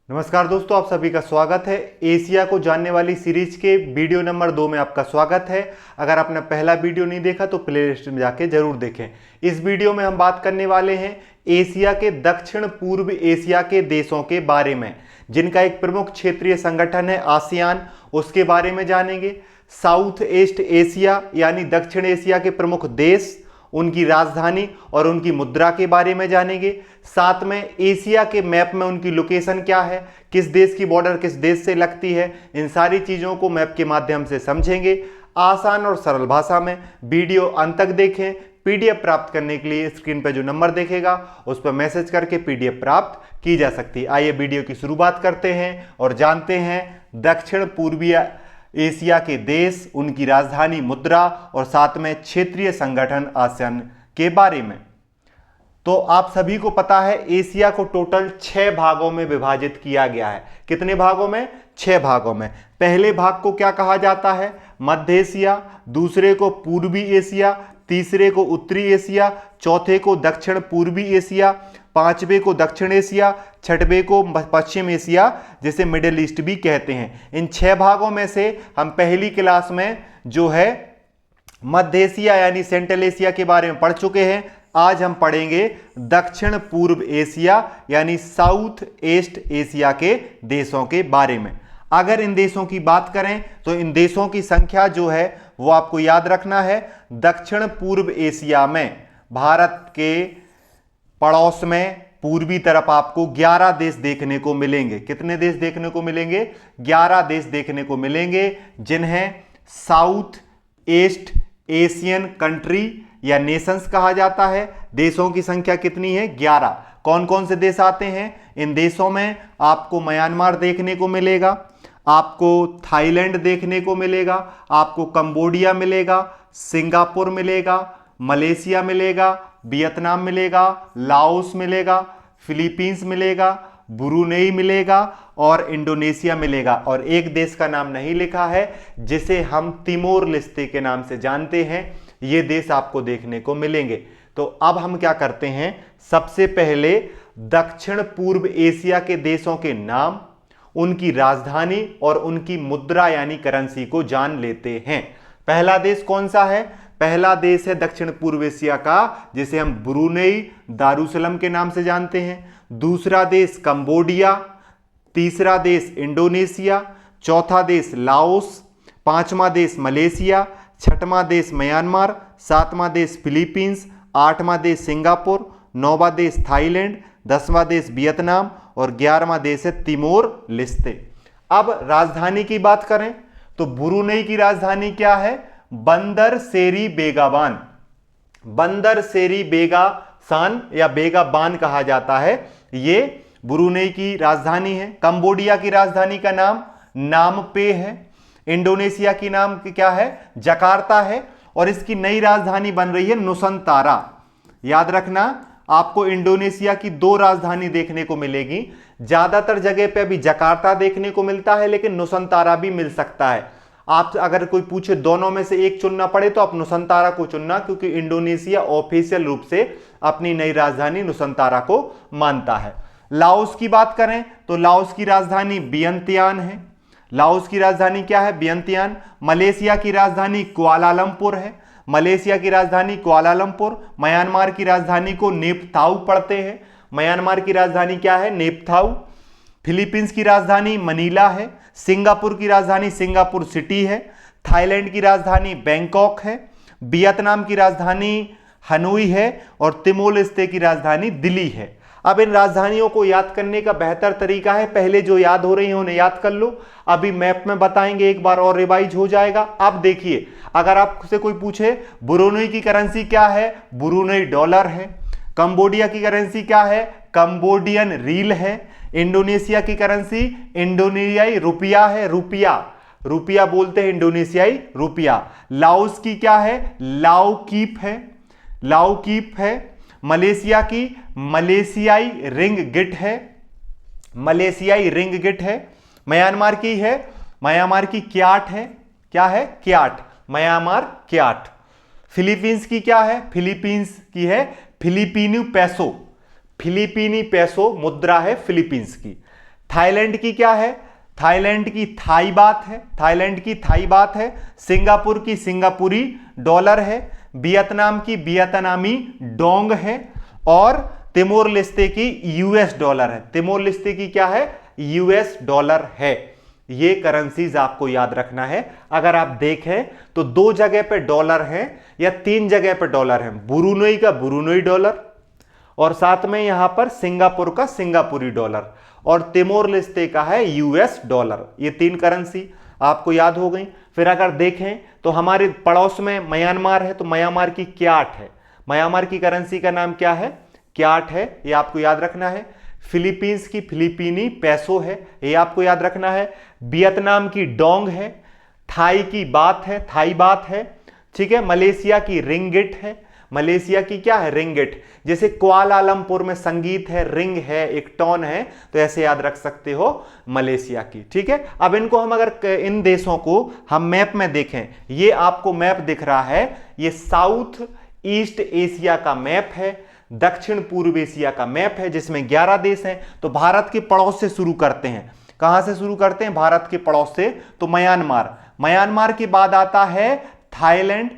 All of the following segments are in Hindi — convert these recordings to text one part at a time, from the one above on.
नमस्कार दोस्तों, आप सभी का स्वागत है। एशिया को जानने वाली सीरीज के वीडियो नंबर 2 में आपका स्वागत है। अगर आपने पहला वीडियो नहीं देखा तो प्लेलिस्ट में जाके जरूर देखें। इस वीडियो में हम बात करने वाले हैं एशिया के दक्षिण पूर्व एशिया के देशों के बारे में, जिनका एक प्रमुख क्षेत्रीय संगठन है आसियान, उसके बारे में जानेंगे। साउथ ईस्ट एशिया यानी दक्षिण एशिया के प्रमुख देश, उनकी राजधानी और उनकी मुद्रा के बारे में जानेंगे। साथ में एशिया के मैप में उनकी लोकेशन क्या है, किस देश की बॉर्डर किस देश से लगती है, इन सारी चीज़ों को मैप के माध्यम से समझेंगे। आसान और सरल भाषा में वीडियो अंत तक देखें। पीडीएफ प्राप्त करने के लिए स्क्रीन पर जो नंबर देखेगा उस पर मैसेज करके पीडीएफ प्राप्त की जा सकती है। आइए वीडियो की शुरुआत करते हैं और जानते हैं दक्षिण पूर्वीय एशिया के देश, उनकी राजधानी, मुद्रा और साथ में क्षेत्रीय संगठन आसियान के बारे में। तो आप सभी को पता है एशिया को टोटल 6 भागों में विभाजित किया गया है। कितने भागों में? 6 भागों में। पहले भाग को क्या कहा जाता है? मध्य एशिया। दूसरे को पूर्वी एशिया। तीसरे को उत्तरी एशिया। चौथे को दक्षिण पूर्वी एशिया। पांचवे को दक्षिण एशिया। छठवें को पश्चिम एशिया, जिसे मिडिल ईस्ट भी कहते हैं। इन 6 भागों में से हम पहली क्लास में जो है मध्य एशिया यानी सेंट्रल एशिया के बारे में पढ़ चुके हैं। आज हम पढ़ेंगे दक्षिण पूर्व एशिया यानी साउथ ईस्ट एशिया के देशों के बारे में। अगर इन देशों की बात करें तो इन देशों की संख्या जो है वो आपको याद रखना है। दक्षिण पूर्व एशिया में भारत के पड़ोस में पूर्वी तरफ आपको 11 देश देखने को मिलेंगे। कितने देश देखने को मिलेंगे? 11 देश देखने को मिलेंगे, जिन्हें साउथ ईस्ट एशियन कंट्री या नेशंस कहा जाता है। देशों की संख्या कितनी है? 11। कौन कौन से देश आते हैं इन देशों में? आपको म्यांमार देखने को मिलेगा, आपको थाईलैंड देखने को मिलेगा, आपको कंबोडिया मिलेगा, सिंगापुर मिलेगा, मलेशिया मिलेगा, वियतनाम मिलेगा, लाओस मिलेगा, फिलीपींस मिलेगा, ब्रुनेई मिलेगा और इंडोनेशिया मिलेगा। और एक देश का नाम नहीं लिखा है जिसे हम तिमोर लेस्ते के नाम से जानते हैं। ये देश आपको देखने को मिलेंगे। तो अब हम क्या करते हैं, सबसे पहले दक्षिण पूर्व एशिया के देशों के नाम, उनकी राजधानी और उनकी मुद्रा यानी करेंसी को जान लेते हैं। पहला देश कौन सा है? पहला देश है दक्षिण पूर्व एशिया का, जिसे हम ब्रुनेई दारुसलम के नाम से जानते हैं। दूसरा देश कंबोडिया, तीसरा देश इंडोनेशिया, चौथा देश लाओस, पांचवा देश मलेशिया, छठवां देश म्यांमार, सातवां देश फिलीपींस, आठवां देश सिंगापुर, नौवां देश थाईलैंड, 10वां देश वियतनाम और 11वां देश है तिमोर लेस्ते। अब राजधानी की बात करें तो ब्रुनेई की राजधानी क्या है? बंदर सेरी बेगाबान। बंदर सेरी बेगासान या बेगाबान कहा जाता है। ये ब्रुनेई की राजधानी है। कंबोडिया की राजधानी का नाम नामपे है। इंडोनेशिया की नाम क्या है? जकार्ता है। और इसकी नई राजधानी बन रही है नुसंतारा। याद रखना, आपको इंडोनेशिया की 2 राजधानी देखने को मिलेगी। ज्यादातर जगह पे अभी जकार्ता देखने को मिलता है, लेकिन नुसंतारा भी मिल सकता है। आप अगर कोई पूछे दोनों में से एक चुनना पड़े तो आप नुसंतारा को चुनना, क्योंकि इंडोनेशिया ऑफिशियल रूप से अपनी नई राजधानी नुसंतारा को मानता है। लाओस की बात करें तो लाओस की राजधानी वियंतियान है। लाओस की राजधानी क्या है? वियंतियान। मलेशिया की राजधानी कुआलालंपुर है। मलेशिया की राजधानी कुआलालंपुर। म्यांमार की राजधानी को नेपथाउ पढ़ते हैं। म्यांमार की राजधानी क्या है? नेपथाउ। फिलीपींस की राजधानी मनीला है। सिंगापुर की राजधानी सिंगापुर सिटी है। थाईलैंड की राजधानी बैंकॉक है। वियतनाम की राजधानी हनोई है और तिमोर लेस्ते की राजधानी दिल्ली है। अब इन राजधानियों को याद करने का बेहतर तरीका है, पहले जो याद हो रही है उन्हें याद कर लो, अभी मैप में बताएंगे एक बार और रिवाइज हो जाएगा। अब देखिए, अगर आपसे कोई पूछे ब्रुनेई की करेंसी क्या है? ब्रुनेई डॉलर है। कंबोडिया की करेंसी क्या है? कंबोडियन रील है। इंडोनेशिया की करेंसी इंडोनेशियाई रुपया है। रुपया रुपया बोलते हैं इंडोनेशियाई रुपया। लाओस की क्या है? लाओ कीप है। लाओ कीप है। मलेशिया की मलेशियाई रिंग गिट है। मलेशियाई रिंग गिट है। म्यांमार की है, म्यांमार की क्याट है। क्या है? क्याट। Myanmar CAT. फिलीपींस की क्या है? फिलीपींस की है फिलिपीनी पैसो। फिलिपीनी पैसो मुद्रा है फिलीपींस की। थाईलैंड की क्या है, थाईलैंड की थाई बात है, थाईलैंड की थाई बात है। सिंगापुर की सिंगापुरी डॉलर है। वियतनाम की वियतनामी डोंग है। और तिमोर लेस्ते की यूएस डॉलर है। तिमोर लेस्ते की क्या है, यूएस डॉलर है। ये करेंसीज आपको याद रखना है। अगर आप देखें तो 2 जगह पे डॉलर है या 3 जगह पे डॉलर है। ब्रुनेई का ब्रुनेई डॉलर और साथ में यहां पर सिंगापुर का सिंगापुरी डॉलर और तिमोर लेस्ते का है यूएस डॉलर। ये 3 करेंसी आपको याद हो गई। फिर अगर देखें तो हमारे पड़ोस में म्यांमार है, तो म्यांमार की क्याट है। म्यांमार की करेंसी का नाम क्या है, क्याट है, ये आपको याद रखना है। फिलीपींस की फिलीपीनी पैसो है, ये आपको याद रखना है। वियतनाम की डोंग है। थाई की बात है, थाई बात है, ठीक है। मलेशिया की रिंगिट है, मलेशिया की क्या है, रिंगिट। जैसे कुआलालंपुर में संगीत है, रिंग है, एक टोन है, तो ऐसे याद रख सकते हो मलेशिया की, ठीक है। अब इनको हम अगर इन देशों को हम मैप में देखें, ये आपको मैप दिख रहा है, ये साउथ ईस्ट एशिया का मैप है, दक्षिण पूर्व एशिया का मैप है, जिसमें 11 देश हैं। तो भारत के पड़ोस से शुरू करते हैं। कहां से शुरू करते हैं, भारत के पड़ोस से, तो म्यांमार। म्यांमार के बाद आता है थाईलैंड।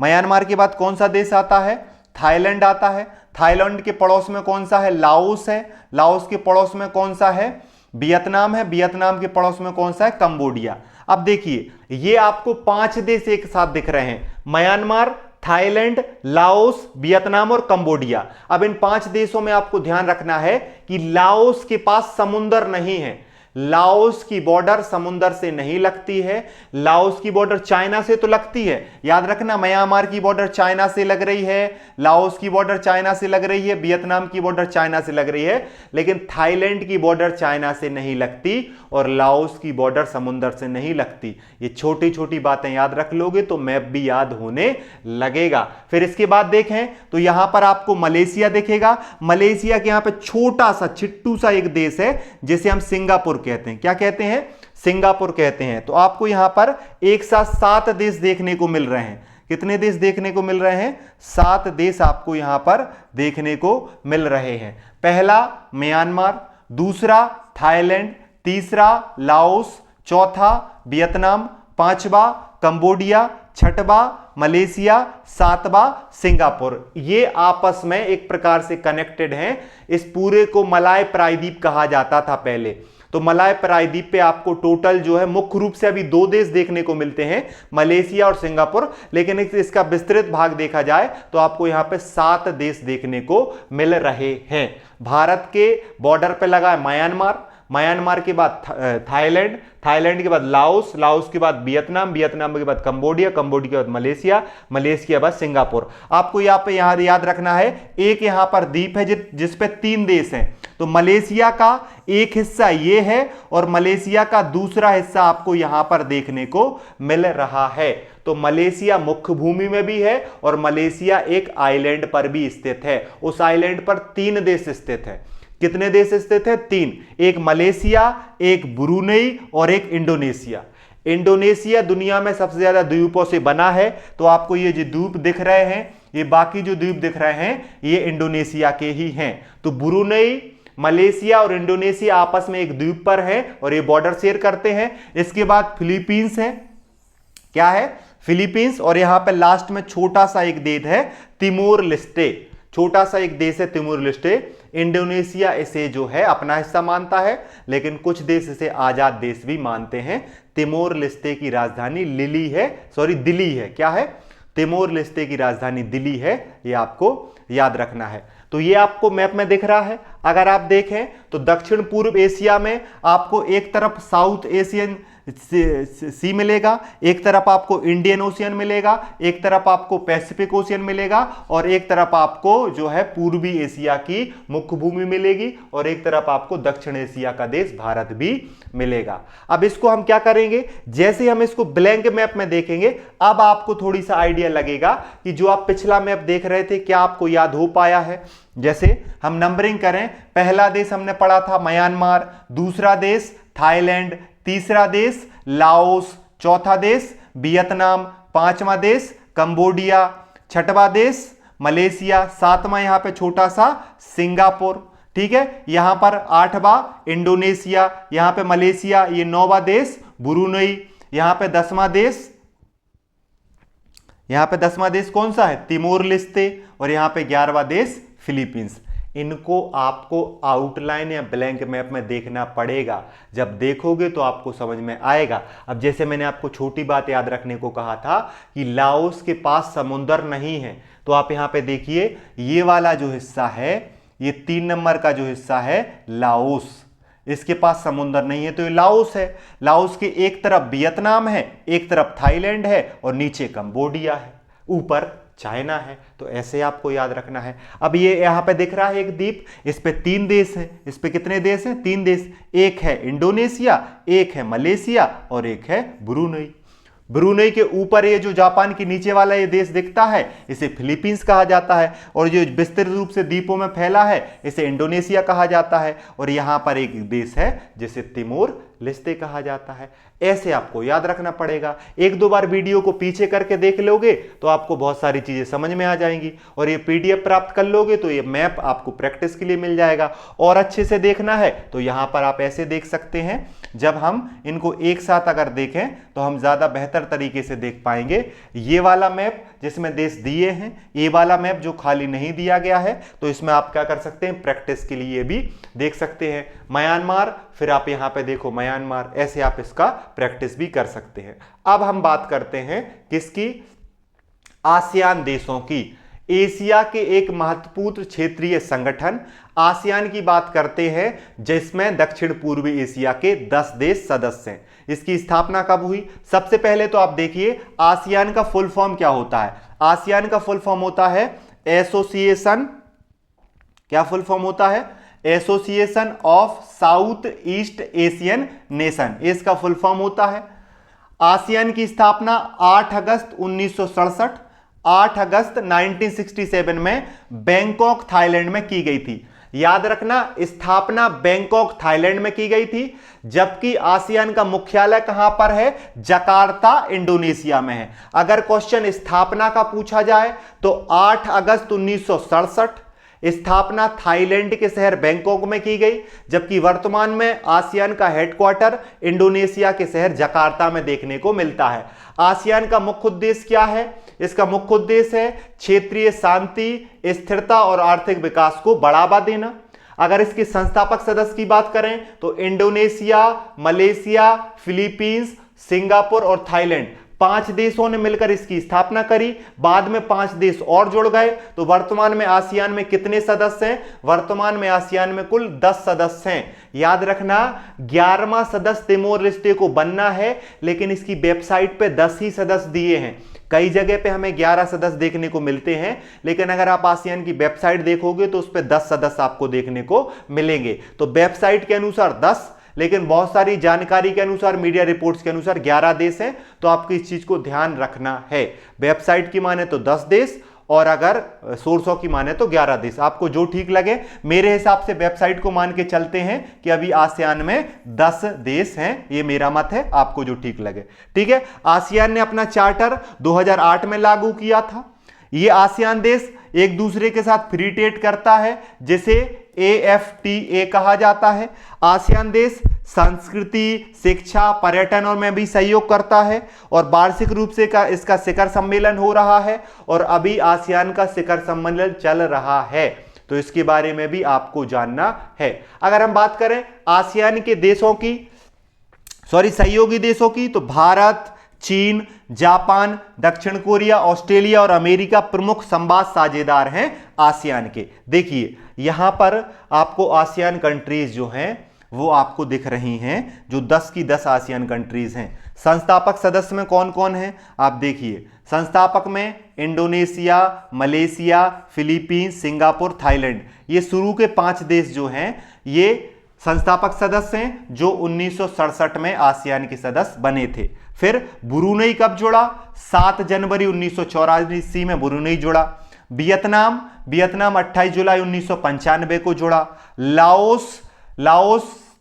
म्यांमार के बाद कौन सा देश आता है, थाईलैंड आता है। थाईलैंड के पड़ोस में कौन सा है, लाओस है। लाओस के पड़ोस में कौन सा है, वियतनाम है। वियतनाम के पड़ोस में कौन सा है, कंबोडिया। अब देखिए ये आपको 5 देश एक साथ दिख रहे हैं, म्यांमार, थाईलैंड, लाओस, वियतनाम और कंबोडिया। अब इन 5 देशों में आपको ध्यान रखना है कि लाओस के पास समुंदर नहीं है। लाओस की बॉर्डर समुंदर से नहीं लगती है। लाओस की बॉर्डर चाइना से तो लगती है, याद रखना। म्यांमार की बॉर्डर चाइना से लग रही है, लाओस की बॉर्डर चाइना से लग रही है, वियतनाम की बॉर्डर चाइना से लग रही है, लेकिन थाईलैंड की बॉर्डर चाइना से नहीं लगती और लाओस की बॉर्डर समुंदर से नहीं लगती। ये छोटी छोटी बातें याद रख लोगे तो मैप भी याद होने लगेगा। फिर इसके बाद देखें तो यहां पर आपको मलेशिया दिखेगा। मलेशिया के यहां पर छोटा सा छिट्टू सा एक देश है जिसे हम सिंगापुर कहते हैं। क्या कहते हैं, सिंगापुर कहते हैं। तो आपको यहां पर एक साथ 7 देश देखने को मिल रहे हैं। कितने देश देखने को मिल रहे हैं, 7 देश आपको यहां पर देखने को मिल रहे हैं। पहला म्यांमार, दूसरा थाईलैंड, तीसरा लाओस, चौथा वियतनाम, पांचवा कंबोडिया, छठवां मलेशिया, सातवां सिंगापुर। ये आपस में एक प्रकार से कनेक्टेड हैं। इस पूरे को मलाय प्रायद्वीप कहा जाता था पहले। तो मलाय प्रायद्वीप पे आपको टोटल जो है मुख्य रूप से अभी 2 देश देखने को मिलते हैं, मलेशिया और सिंगापुर, लेकिन इसका विस्तृत भाग देखा जाए तो आपको यहां पे 7 देश देखने को मिल रहे हैं। भारत के बॉर्डर पे लगा है म्यांमार, म्यांमार के बाद थाईलैंड, थाईलैंड के बाद लाओस, लाओस के बाद वियतनाम, वियतनाम के बाद कंबोडिया, कंबोडिया के बाद मलेशिया, मलेशिया के बाद सिंगापुर। आपको यहां पे याद रखना है एक यहां पर द्वीप है जिस पे 3 देश हैं। तो मलेशिया का एक हिस्सा ये है और मलेशिया का दूसरा हिस्सा आपको यहां पर देखने को मिल रहा है। तो मलेशिया मुख्य भूमि में भी है और मलेशिया एक आइलैंड पर भी स्थित है। उस आइलैंड पर 3 देश स्थित है। कितने देश स्थित है, 3। एक मलेशिया, एक ब्रुनेई और एक इंडोनेशिया। इंडोनेशिया दुनिया में सबसे ज्यादा द्वीपों से बना है। तो आपको ये जो द्वीप दिख रहे हैं, ये बाकी जो द्वीप दिख रहे हैं, ये इंडोनेशिया के ही हैं। तो ब्रुनेई, मलेशिया और इंडोनेशिया आपस में एक द्वीप पर है और ये बॉर्डर शेयर करते हैं। इसके बाद फिलीपींस है, क्या है, फिलीपींस। और यहां पर लास्ट में छोटा सा एक देश है तिमोर लेस्टे, छोटा सा एक देश है तिमोर लेस्टे। इंडोनेशिया इसे जो है अपना हिस्सा मानता है, लेकिन कुछ देश इसे आजाद देश भी मानते हैं। तिमोर लेस्टे की राजधानी दिल्ली है। क्या है, तिमोर लेस्टे की राजधानी दिल्ली है। ये आपको याद रखना है। तो ये आपको मैप में दिख रहा है। अगर आप देखें तो दक्षिण पूर्व एशिया में आपको एक तरफ साउथ एशियन सी मिलेगा, एक तरफ आपको इंडियन ओशियन मिलेगा, एक तरफ आपको पैसिफिक ओशियन मिलेगा और एक तरफ आपको जो है पूर्वी एशिया की मुख्य भूमि मिलेगी और एक तरफ आपको दक्षिण एशिया का देश भारत भी मिलेगा। अब इसको हम क्या करेंगे, जैसे हम इसको ब्लैंक मैप में देखेंगे, अब आपको थोड़ी सा आइडिया लगेगा कि जो आप पिछला मैप देख रहे थे क्या आपको याद हो पाया है। जैसे हम नंबरिंग करें, पहला देश हमने पढ़ा था म्यांमार, दूसरा देश थाईलैंड, तीसरा देश लाओस, चौथा देश वियतनाम, पांचवा देश कंबोडिया, छठवां देश मलेशिया, सातवां यहां पे छोटा सा सिंगापुर, ठीक है। यहां पर 8वां इंडोनेशिया, यहां पे मलेशिया, ये 9वां देश ब्रुनई, यहां पे 10वां देश, यहां पे 10वां देश कौन सा है, तिमोर लेस्ते, और यहां पे 11वां देश फिलीपींस। इनको आपको आउटलाइन या ब्लैंक मैप में देखना पड़ेगा, जब देखोगे तो आपको समझ में आएगा। अब जैसे मैंने आपको छोटी बात याद रखने को कहा था कि लाओस के पास समुद्र नहीं है, तो आप यहां पे देखिए ये वाला जो हिस्सा है, ये 3 नंबर का जो हिस्सा है लाओस, इसके पास समुद्र नहीं है तो ये लाओस है। लाओस के एक तरफ वियतनाम है, एक तरफ थाईलैंड है और नीचे कंबोडिया है, ऊपर चाइना है। तो ऐसे आपको याद रखना है। अब ये यहां पे दिख रहा है एक द्वीप, इस पे 3 देश हैं। इस पे कितने देश हैं, 3 देश। एक है इंडोनेशिया, एक है मलेशिया और एक है ब्रुनई। ब्रुनई के ऊपर ये जो जापान के नीचे वाला ये देश दिखता है, इसे फिलीपींस कहा जाता है, और जो विस्तृत रूप से द्वीपों में फैला है इसे इंडोनेशिया कहा जाता है, और यहां पर एक देश है जिसे तिमोर लेस्ते कहा जाता है। ऐसे आपको याद रखना पड़ेगा। 1-2 बार वीडियो को पीछे करके देख लोगे तो आपको बहुत सारी चीजें समझ में आ जाएंगी, और ये पीडीएफ प्राप्त कर लोगे तो ये मैप आपको प्रैक्टिस के लिए मिल जाएगा। और अच्छे से देखना है तो यहां पर आप ऐसे देख सकते हैं। जब हम इनको एक साथ अगर देखें तो हम ज्यादा बेहतर तरीके से देख पाएंगे। ये वाला मैप जिसमें देश दिए हैं, ये वाला मैप जो खाली नहीं दिया गया है, तो इसमें आप क्या कर सकते हैं, प्रैक्टिस के लिए भी देख सकते हैं। म्यांमार, फिर आप यहां पे देखो म्यांमार, ऐसे आप इसका प्रैक्टिस भी कर सकते हैं। अब हम बात करते हैं किसकी, आसियान देशों की। एशिया के एक महत्वपूर्ण क्षेत्रीय संगठन आसियान की बात करते हैं, जिसमें दक्षिण पूर्वी एशिया के 10 देश सदस्य हैं। इसकी स्थापना कब हुई, सबसे पहले तो आप देखिए आसियान का फुल फॉर्म क्या होता है। आसियान का फुल फॉर्म होता है एसोसिएशन, क्या फुल फॉर्म होता है, association of south east Asian nation, इसका फुल फॉर्म होता है। आसियान की स्थापना 8 अगस्त 1967, 8 अगस्त 1967 में बैंकॉक थाईलैंड में की गई थी। याद रखना, स्थापना बैंकॉक थाईलैंड में की गई थी, जबकि आसियान का मुख्यालय कहां पर है, जकार्ता इंडोनेशिया में है। अगर क्वेश्चन स्थापना का पूछा जाए तो 8 अगस्त 1967 स्थापना थाईलैंड के शहर बैंकॉक में की गई, जबकि वर्तमान में आसियान का हेडक्वार्टर इंडोनेशिया के शहर जकार्ता में देखने को मिलता है। आसियान का मुख्य उद्देश्य क्या है, इसका मुख्य उद्देश्य है क्षेत्रीय शांति, स्थिरता और आर्थिक विकास को बढ़ावा देना। अगर इसके संस्थापक सदस्य की बात करें तो इंडोनेशिया, मलेशिया, फिलीपींस, सिंगापुर और थाईलैंड, 5 देशों ने मिलकर इसकी स्थापना करी। बाद में 5 देश और जुड़ गए, तो वर्तमान में आसियान में कितने सदस्य हैं, वर्तमान में आसियान में कुल 10 सदस्य हैं। याद रखना, 11वां सदस्य तिमोर लेस्ते को बनना है, लेकिन इसकी वेबसाइट पे 10 ही सदस्य दिए हैं। कई जगह पे हमें 11 सदस्य देखने को मिलते हैं, लेकिन अगर आप आसियान की वेबसाइट देखोगे तो उस पर 10 सदस्य आपको देखने को मिलेंगे। तो वेबसाइट के अनुसार 10, लेकिन बहुत सारी जानकारी के अनुसार, मीडिया रिपोर्ट्स के अनुसार 11 देश हैं। तो आपको इस चीज को ध्यान रखना है। वेबसाइट की माने तो 10 देश, और अगर सोर्सों की माने तो 11 देश, आपको जो ठीक लगे। मेरे हिसाब से वेबसाइट को मान के चलते हैं कि अभी आसियान में 10 देश हैं, ये मेरा मत है, आपको जो ठीक लगे। ठीक है। आसियान ने अपना चार्टर 2008 में लागू किया था। ये आसियान देश एक दूसरे के साथ फ्री ट्रेड करता है, जिसे AFTA कहा जाता है। आसियान देश संस्कृति, शिक्षा, पर्यटन और में भी सहयोग करता है, और वार्षिक रूप से इसका शिखर सम्मेलन हो रहा है, और अभी आसियान का शिखर सम्मेलन चल रहा है। तो इसके बारे में भी आपको जानना है। अगर हम बात करें आसियान के देशों की, सहयोगी देशों की, तो भारत, चीन, जापान, दक्षिण कोरिया, ऑस्ट्रेलिया और अमेरिका प्रमुख संवाद साझेदार हैं आसियान के। देखिए यहां पर आपको आसियान कंट्रीज जो हैं वो आपको दिख रही हैं, जो 10 की 10 आसियान कंट्रीज हैं। संस्थापक सदस्य में कौन कौन है आप देखिए। संस्थापक में Indonesia, Malaysia, Philippines, Singapore, Thailand, ये शुरू के 5 देश जो हैं ये संस्थापक सदस्य हैं, जो 1967 में आसियान के सदस्य बने थे। फिर ब्रुनई कब जुड़ा, 7 जनवरी 1984 में ब्रुनई जुड़ा। वियतनाम 28 जुलाई 1995 को जुड़ा। लाओस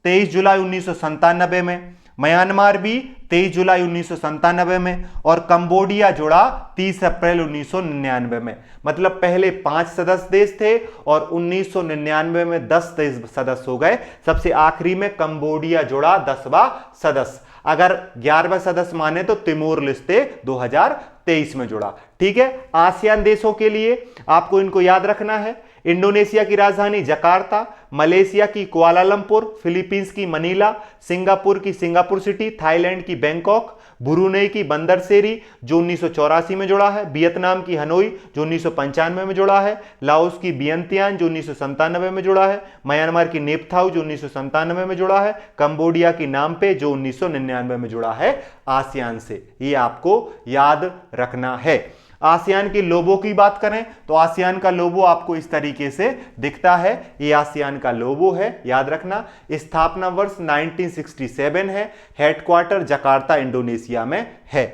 23 जुलाई 1997 में। म्यांमार भी 23 जुलाई 1997 में, और कंबोडिया जुड़ा 30 अप्रैल 1999 में। मतलब पहले 5 सदस्य देश थे और 1999 में 10 देश सदस्य हो गए। सबसे आखिरी में कंबोडिया जुड़ा 10वां सदस्य। अगर 11वां सदस्य माने तो तिमोर लेस्ते 2023 में जुड़ा। ठीक है, आसियान देशों के लिए आपको इनको याद रखना है। इंडोनेशिया की राजधानी जकार्ता, मलेशिया की कुआलालंपुर, फिलीपींस की मनीला, सिंगापुर की सिंगापुर सिटी, थाईलैंड की बैंकॉक, ब्रुनेई की बंदरसेरी जो 1984 में जुड़ा है, वियतनाम की हनोई जो 1995 में जुड़ा है, लाओस की वियंतियान जो 1997 में जुड़ा है, म्यांमार की नेपथाउ जो 1997 में जुड़ा है, कंबोडिया की नामपे जो 1999 में जुड़ा है आसियान से। ये आपको याद रखना है। आसियान के लोगो की बात करें तो आसियान का लोगो आपको इस तरीके से दिखता है। ये आसियान का लोगो है, याद रखना। स्थापना वर्ष 1967 है। हेडक्वार्टर जकार्ता इंडोनेशिया में है।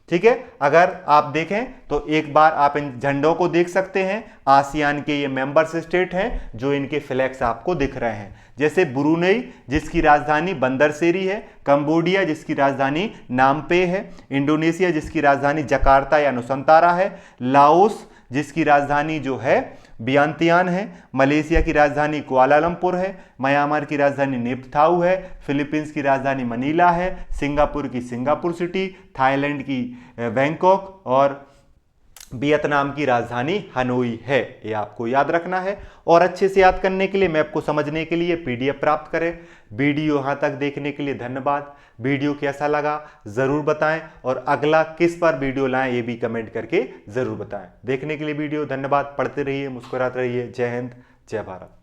ठीक है, अगर आप देखें तो एक बार आप इन झंडों को देख सकते हैं। आसियान के ये मेंबर्स स्टेट हैं जो इनके फ्लैग्स आपको दिख रहे हैं, जैसे ब्रुनेई जिसकी राजधानी बंदरसेरी है, कंबोडिया जिसकी राजधानी नामपे है, इंडोनेशिया जिसकी राजधानी जकार्ता या नुसंतारा है, लाओस जिसकी राजधानी जो है वियंतियान है, मलेशिया की राजधानी कुआलालंपुर है, म्यांमार की राजधानी नेपथाउ है, फिलीपींस की राजधानी मनीला है, सिंगापुर की सिंगापुर सिटी, थाईलैंड की बैंकॉक और वियतनाम की राजधानी हनोई है। ये आपको याद रखना है। और अच्छे से याद करने के लिए, मैप को समझने के लिए पीडीएफ प्राप्त करें। वीडियो यहाँ तक देखने के लिए धन्यवाद। वीडियो कैसा लगा ज़रूर बताएं, और अगला किस पर वीडियो लाएं ये भी कमेंट करके ज़रूर बताएं। देखने के लिए वीडियो धन्यवाद। पढ़ते रहिए, मुस्कुराते रहिए। जय हिंद, जय भारत।